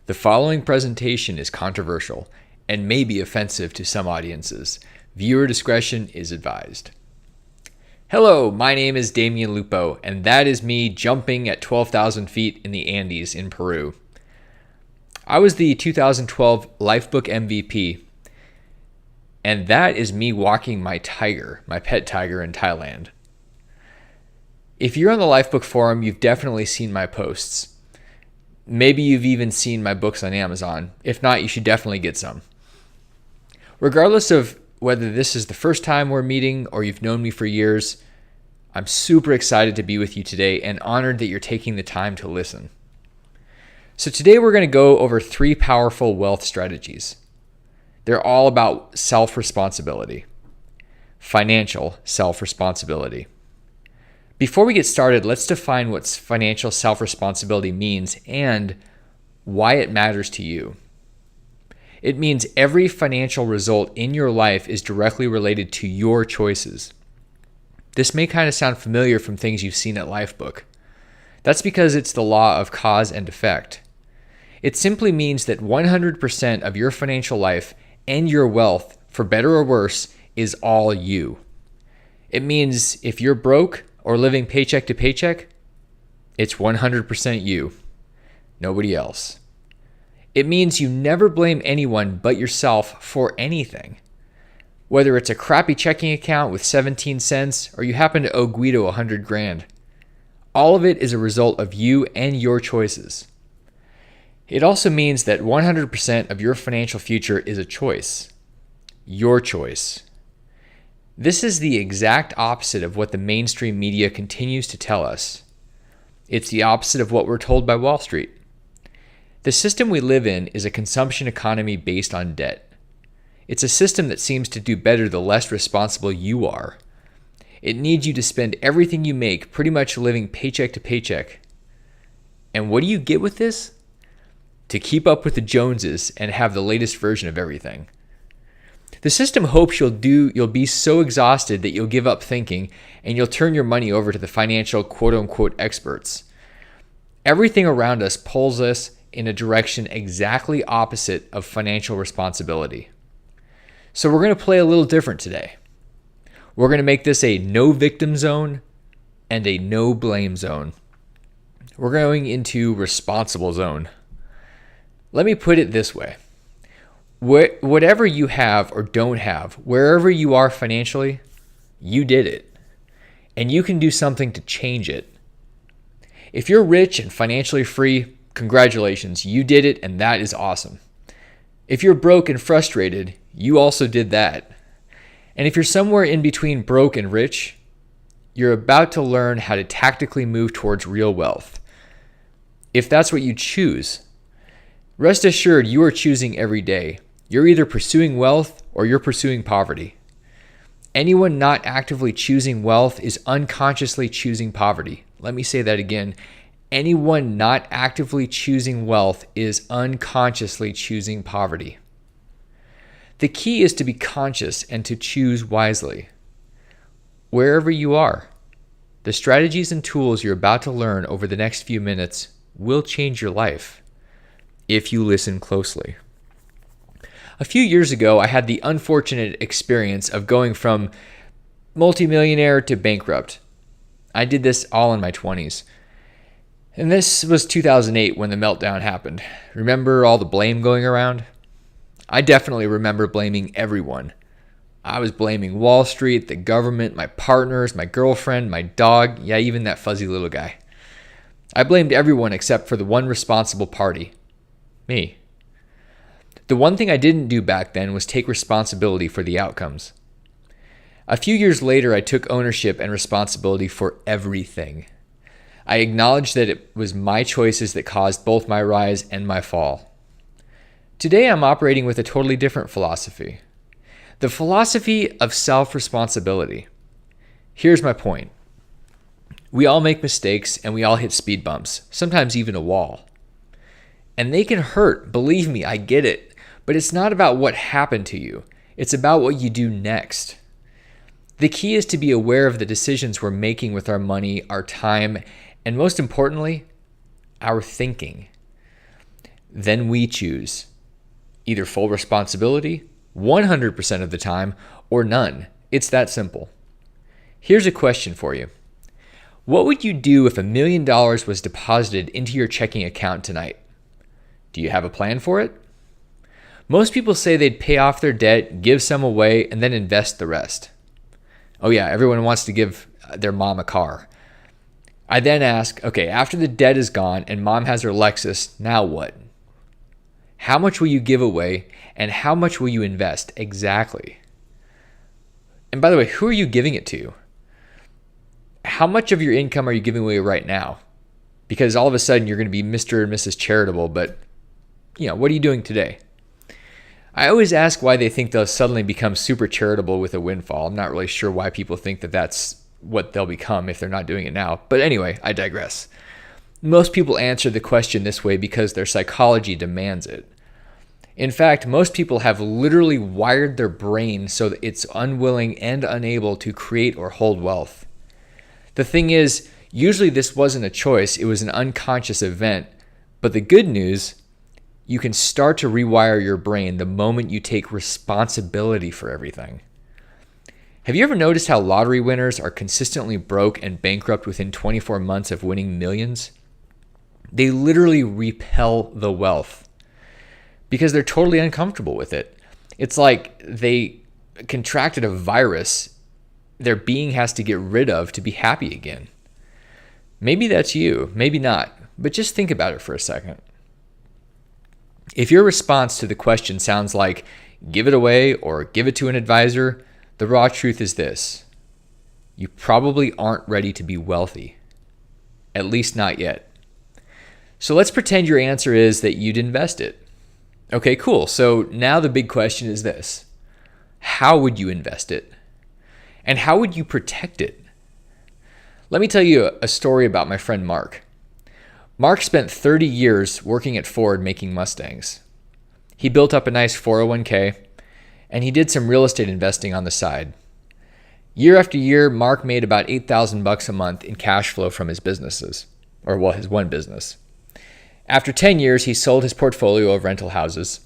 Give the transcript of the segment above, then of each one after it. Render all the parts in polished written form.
The following presentation is controversial and may be offensive to some audiences. Viewer discretion is advised. Hello, my name is Damion Lupo, and that is me jumping at 12,000 feet in the Andes in Peru. I was the 2012 Lifebook MVP, and that is me walking my tiger, my pet tiger in Thailand. If you're on the Lifebook forum, you've definitely seen my posts. Maybe you've even seen my books on Amazon. If not, you should definitely get some. Regardless of whether this is the first time we're meeting or you've known me for years, I'm super excited to be with you today and honored that you're taking the time to listen. So today we're going to go over 3 powerful wealth strategies. They're all about self-responsibility, financial self-responsibility. Before we get started, let's define what financial self-responsibility means and why it matters to you. It means every financial result in your life is directly related to your choices. This may kind of sound familiar from things you've seen at Lifebook. That's because it's the law of cause and effect. It simply means that 100% of your financial life and your wealth, for better or worse, is all you. It means if you're broke or living paycheck to paycheck, it's 100% you, nobody else. It means you never blame anyone but yourself for anything. Whether it's a crappy checking account with 17 cents or you happen to owe Guido 100 grand, all of it is a result of you and your choices. It also means that 100% of your financial future is a choice, your choice. This is the exact opposite of what the mainstream media continues to tell us. It's the opposite of what we're told by Wall Street. The system we live in is a consumption economy based on debt. It's a system that seems to do better the less responsible you are. It needs you to spend everything you make pretty much living paycheck to paycheck. And what do you get with this? To keep up with the Joneses and have the latest version of everything. The system hopes you'll be so exhausted that you'll give up thinking and you'll turn your money over to the financial quote-unquote experts. Everything around us pulls us in a direction exactly opposite of financial responsibility. So we're going to play a little different today. We're going to make this a no victim zone and a no blame zone. We're going into responsible zone. Let me put it this way. Whatever you have or don't have, wherever you are financially, you did it. And you can do something to change it. If you're rich and financially free, congratulations, you did it, and that is awesome. If you're broke and frustrated, you also did that. And if you're somewhere in between broke and rich, you're about to learn how to tactically move towards real wealth. If that's what you choose, rest assured you are choosing every day. You're either pursuing wealth or you're pursuing poverty. Anyone not actively choosing wealth is unconsciously choosing poverty. Let me say that again. Anyone not actively choosing wealth is unconsciously choosing poverty. The key is to be conscious and to choose wisely. Wherever you are, the strategies and tools you're about to learn over the next few minutes will change your life if you listen closely. A few years ago, I had the unfortunate experience of going from multimillionaire to bankrupt. I did this all in my 20s. And this was 2008 when the meltdown happened. Remember all the blame going around? I definitely remember blaming everyone. I was blaming Wall Street, the government, my partners, my girlfriend, my dog, yeah, even that fuzzy little guy. I blamed everyone except for the one responsible party, me. The one thing I didn't do back then was take responsibility for the outcomes. A few years later, I took ownership and responsibility for everything. I acknowledged that it was my choices that caused both my rise and my fall. Today, I'm operating with a totally different philosophy. The philosophy of self-responsibility. Here's my point. We all make mistakes and we all hit speed bumps, sometimes even a wall. And they can hurt, believe me, I get it. But it's not about what happened to you. It's about what you do next. The key is to be aware of the decisions we're making with our money, our time, and most importantly, our thinking. Then we choose either full responsibility, 100% of the time, or none. It's that simple. Here's a question for you. What would you do if $1 million was deposited into your checking account tonight? Do you have a plan for it? Most people say they'd pay off their debt, give some away, and then invest the rest. Oh yeah, everyone wants to give their mom a car. I then ask, okay, after the debt is gone and mom has her Lexus, now what? How much will you give away and how much will you invest exactly? And by the way, who are you giving it to? How much of your income are you giving away right now? Because all of a sudden you're going to be Mr. and Mrs. Charitable, but what are you doing today? I always ask why they think they'll suddenly become super charitable with a windfall. I'm not really sure why people think that that's what they'll become if they're not doing it now. But anyway, I digress. Most people answer the question this way because their psychology demands it. In fact, most people have literally wired their brain so that it's unwilling and unable to create or hold wealth. The thing is, usually this wasn't a choice, it was an unconscious event. But the good news, you can start to rewire your brain the moment you take responsibility for everything. Have you ever noticed how lottery winners are consistently broke and bankrupt within 24 months of winning millions? They literally repel the wealth because they're totally uncomfortable with it. It's like they contracted a virus their being has to get rid of to be happy again. Maybe that's you, maybe not, but just think about it for a second. If your response to the question sounds like give it away or give it to an advisor, the raw truth is this: you probably aren't ready to be wealthy, at least not yet. So let's pretend your answer is that you'd invest it. Okay, cool. So now the big question is this: how would you invest it? And how would you protect it? Let me tell you a story about my friend Mark. Mark spent 30 years working at Ford making Mustangs. He built up a nice 401k, and he did some real estate investing on the side. Year after year, Mark made about $8,000 a month in cash flow from his businesses, his one business. After 10 years, he sold his portfolio of rental houses,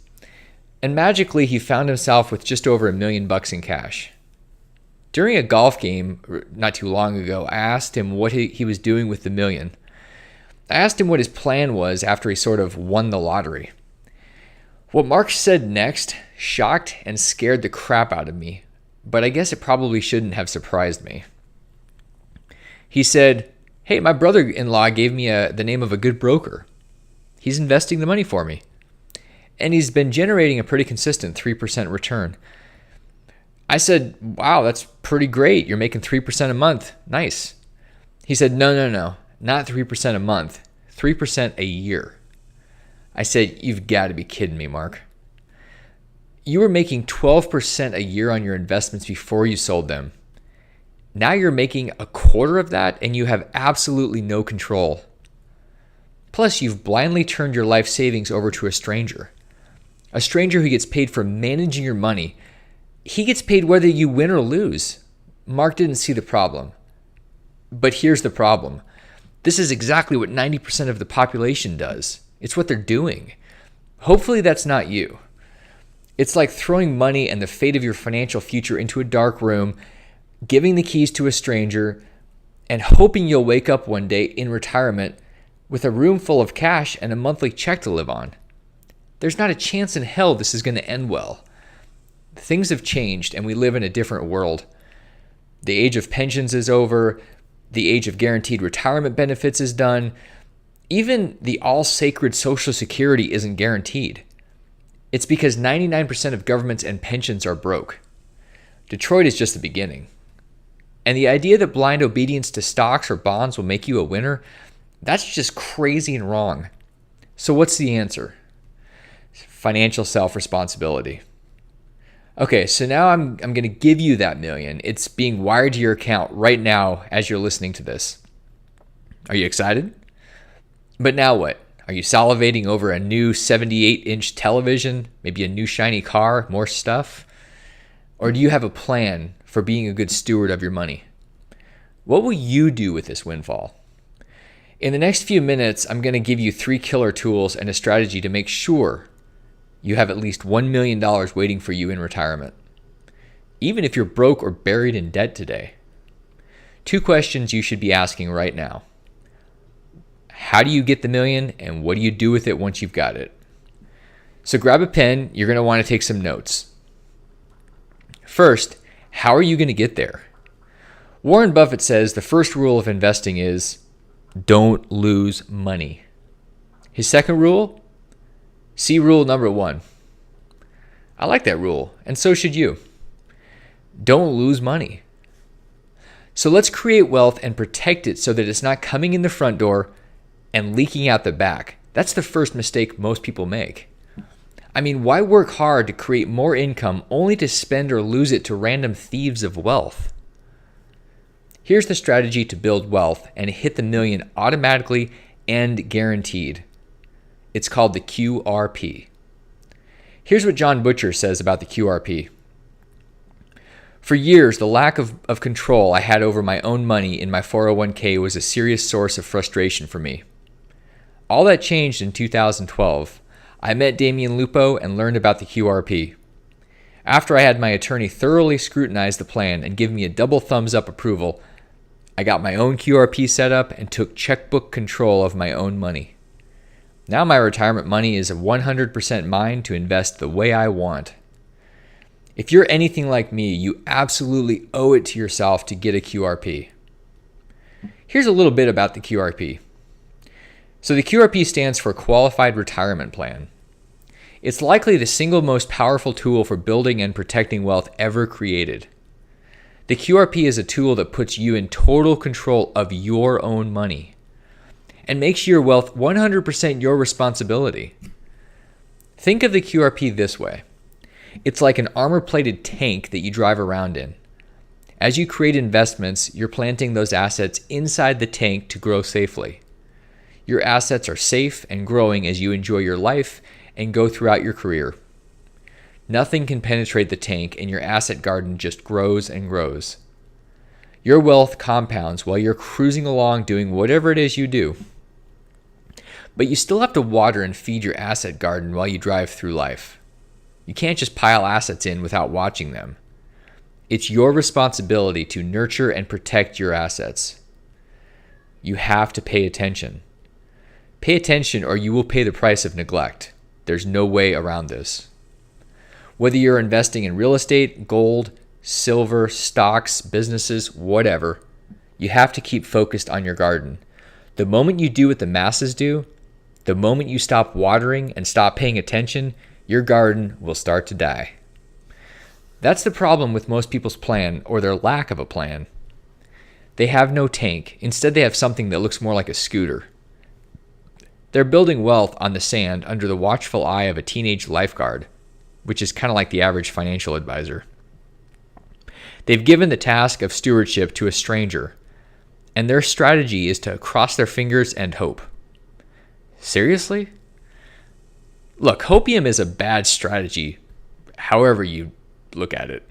and magically he found himself with just over $1 million in cash. During a golf game not too long ago, I asked him what he was doing with the million. I asked him what his plan was after he sort of won the lottery. What Mark said next shocked and scared the crap out of me, but I guess it probably shouldn't have surprised me. He said, "Hey, my brother-in-law gave me the name of a good broker. He's investing the money for me, and he's been generating a pretty consistent 3% return." I said, "Wow, that's pretty great. You're making 3% a month. Nice." He said, No, not 3% a month, 3% a year. I said, "You've got to be kidding me, Mark. You were making 12% a year on your investments before you sold them. Now you're making a quarter of that and you have absolutely no control. Plus, you've blindly turned your life savings over to a stranger who gets paid for managing your money. He gets paid whether you win or lose." Mark didn't see the problem. But here's the problem. This is exactly what 90% of the population does. It's what they're doing. Hopefully that's not you. It's like throwing money and the fate of your financial future into a dark room, giving the keys to a stranger, and hoping you'll wake up one day in retirement with a room full of cash and a monthly check to live on. There's not a chance in hell this is going to end well. Things have changed and we live in a different world. The age of pensions is over. The age of guaranteed retirement benefits is done. Even the all-sacred Social Security isn't guaranteed. It's because 99% of governments and pensions are broke. Detroit is just the beginning. And the idea that blind obedience to stocks or bonds will make you a winner, that's just crazy and wrong. So what's the answer? Financial self-responsibility. Okay, so now I'm going to give you that million. It's being wired to your account right now as you're listening to this. Are you excited? But now what? Are you salivating over a new 78-inch television, maybe a new shiny car, more stuff? Or do you have a plan for being a good steward of your money? What will you do with this windfall? In the next few minutes, I'm going to give you 3 killer tools and a strategy to make sure you have at least $1 million waiting for you in retirement, even if you're broke or buried in debt today. 2 questions you should be asking right now. How do you get the million, and what do you do with it once you've got it? So grab a pen. You're going to want to take some notes. First, how are you going to get there? Warren Buffett says the first rule of investing is don't lose money. His second rule? See rule number 1. I like that rule, and so should you. Don't lose money. So let's create wealth and protect it so that it's not coming in the front door and leaking out the back. That's the first mistake most people make. I mean, why work hard to create more income only to spend or lose it to random thieves of wealth? Here's the strategy to build wealth and hit the million automatically and guaranteed. It's called the QRP. Here's what John Butcher says about the QRP. For years, the lack of control I had over my own money in my 401k was a serious source of frustration for me. All that changed in 2012. I met Damion Lupo and learned about the QRP. After I had my attorney thoroughly scrutinize the plan and give me a double thumbs up approval, I got my own QRP set up and took checkbook control of my own money. Now my retirement money is 100% mine to invest the way I want. If you're anything like me, you absolutely owe it to yourself to get a QRP. Here's a little bit about the QRP. So the QRP stands for Qualified Retirement Plan. It's likely the single most powerful tool for building and protecting wealth ever created. The QRP is a tool that puts you in total control of your own money and makes your wealth 100% your responsibility. Think of the QRP this way. It's like an armor-plated tank that you drive around in. As you create investments, you're planting those assets inside the tank to grow safely. Your assets are safe and growing as you enjoy your life and go throughout your career. Nothing can penetrate the tank, and your asset garden just grows and grows. Your wealth compounds while you're cruising along doing whatever it is you do. But you still have to water and feed your asset garden while you drive through life. You can't just pile assets in without watching them. It's your responsibility to nurture and protect your assets. You have to pay attention. Pay attention or you will pay the price of neglect. There's no way around this. Whether you're investing in real estate, gold, silver, stocks, businesses, whatever, you have to keep focused on your garden. The moment you do what the masses do, the moment you stop watering and stop paying attention, your garden will start to die. That's the problem with most people's plan or their lack of a plan. They have no tank. Instead, they have something that looks more like a scooter. They're building wealth on the sand under the watchful eye of a teenage lifeguard, which is kind of like the average financial advisor. They've given the task of stewardship to a stranger, and their strategy is to cross their fingers and hope. Seriously? Look, hopium is a bad strategy, however you look at it.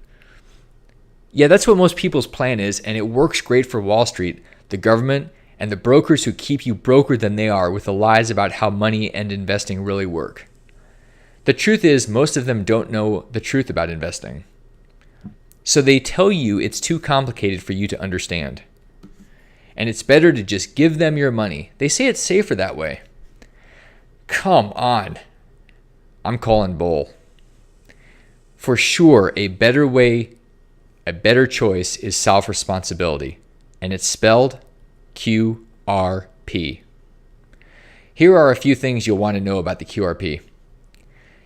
Yeah, that's what most people's plan is, and it works great for Wall Street, the government, and the brokers who keep you broker than they are with the lies about how money and investing really work. The truth is, most of them don't know the truth about investing. So they tell you it's too complicated for you to understand. And it's better to just give them your money. They say it's safer that way. Come on. I'm calling bull. For sure, a better way, a better choice is self-responsibility. And it's spelled QRP. Here are a few things you'll want to know about the QRP.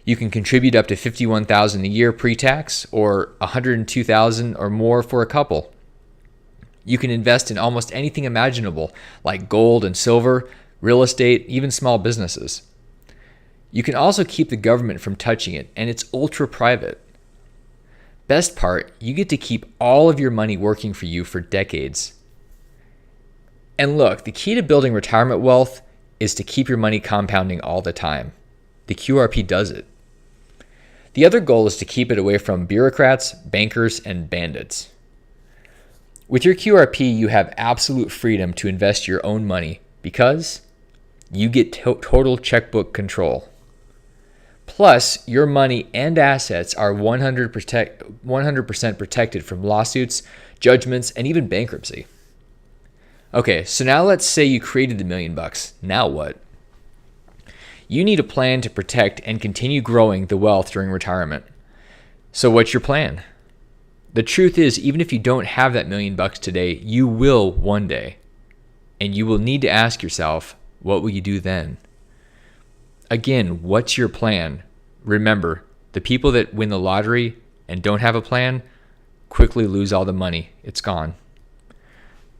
You can contribute up to $51,000 a year pre-tax or $102,000 or more for a couple. You can invest in almost anything imaginable like gold and silver, real estate, even small businesses. You can also keep the government from touching it, and it's ultra private. Best part, you get to keep all of your money working for you for decades. And look, the key to building retirement wealth is to keep your money compounding all the time. The QRP does it. The other goal is to keep it away from bureaucrats, bankers, and bandits. With your QRP, you have absolute freedom to invest your own money Because you get total checkbook control. Plus, your money and assets are 100% protected from lawsuits, judgments, and even bankruptcy. Okay, so now let's say you created the $1 million. Now what? You need a plan to protect and continue growing the wealth during retirement. So what's your plan? The truth is, even if you don't have that $1 million today, you will one day. And you will need to ask yourself, what will you do then? Again, what's your plan? Remember, the people that win the lottery and don't have a plan quickly lose all the money. It's gone.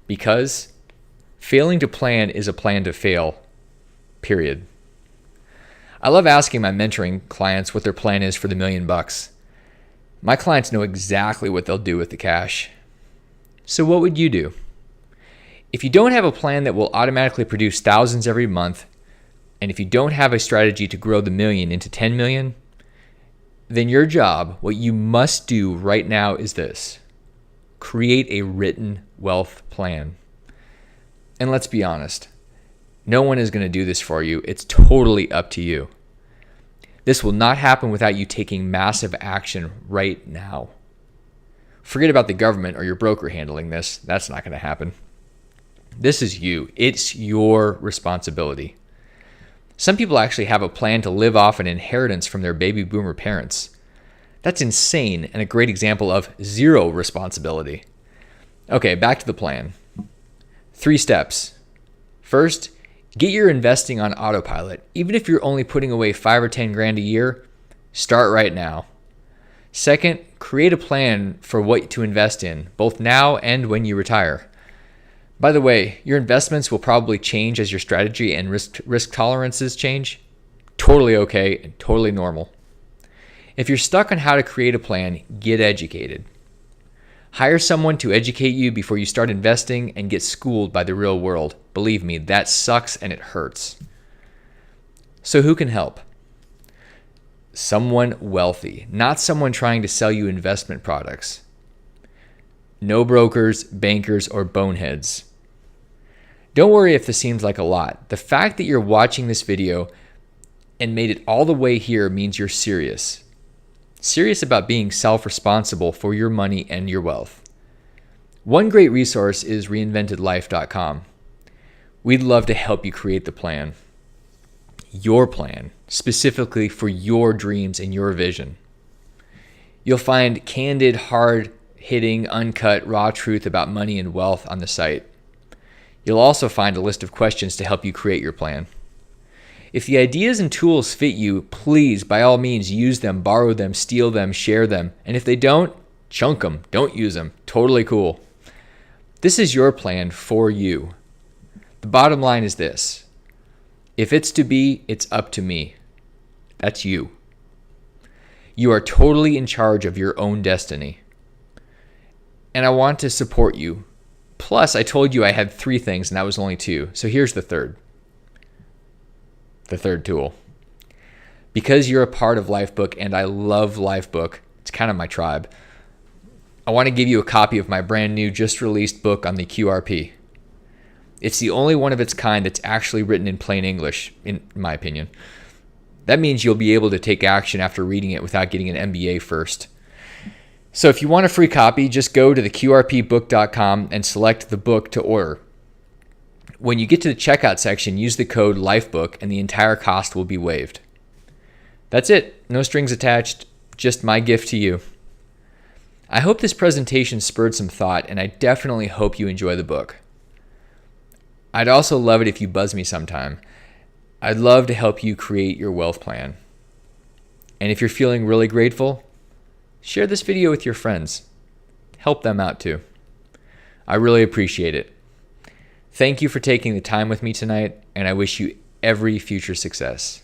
Because failing to plan is a plan to fail, period. I love asking my mentoring clients what their plan is for the $1 million. My clients know exactly what they'll do with the cash. So what would you do? If you don't have a plan that will automatically produce thousands every month, and if you don't have a strategy to grow the $1 million into 10 million, then your job, what you must do right now is this: create a written wealth plan. And let's be honest, no one is going to do this for you. It's totally up to you. This will not happen without you taking massive action right now. Forget about the government or your broker handling this. That's not going to happen. This is you. It's your responsibility. Some people actually have a plan to live off an inheritance from their baby boomer parents. That's insane and a great example of zero responsibility. Okay, back to the plan. 3 steps. First, get your investing on autopilot. Even if you're only putting away 5 or 10 grand a year, start right now. Second, create a plan for what to invest in, both now and when you retire. By the way, your investments will probably change as your strategy and risk tolerances change. Totally okay and totally normal. If you're stuck on how to create a plan, get educated. Hire someone to educate you before you start investing and get schooled by the real world. Believe me, that sucks and it hurts. So who can help? Someone wealthy, not someone trying to sell you investment products. No brokers, bankers, or boneheads. Don't worry if this seems like a lot. The fact that you're watching this video and made it all the way here means you're serious. Serious about being self-responsible for your money and your wealth. One great resource is reinventedlife.com. We'd love to help you create the plan. Your plan, specifically for your dreams and your vision. You'll find candid, hard-hitting, uncut, raw truth about money and wealth on the site. You'll also find a list of questions to help you create your plan. If the ideas and tools fit you, please, by all means, use them, borrow them, steal them, share them. And if they don't, chunk them. Don't use them. Totally cool. This is your plan for you. The bottom line is this: if it's to be, it's up to me. That's you. You are totally in charge of your own destiny. And I want to support you. Plus, I told you I had 3 things and that was only 2. So here's the third. The third tool. Because you're a part of Lifebook and I love Lifebook, it's kind of my tribe, I want to give you a copy of my brand new, just released book on the QRP. It's the only one of its kind that's actually written in plain English, in my opinion. That means you'll be able to take action after reading it without getting an MBA first. So if you want a free copy, just go to theqrpbook.com and select the book to order. When you get to the checkout section, use the code LIFEBOOK and the entire cost will be waived. That's it. No strings attached. Just my gift to you. I hope this presentation spurred some thought, and I definitely hope you enjoy the book. I'd also love it if you buzz me sometime. I'd love to help you create your wealth plan. And if you're feeling really grateful, share this video with your friends. Help them out too. I really appreciate it. Thank you for taking the time with me tonight, and I wish you every future success.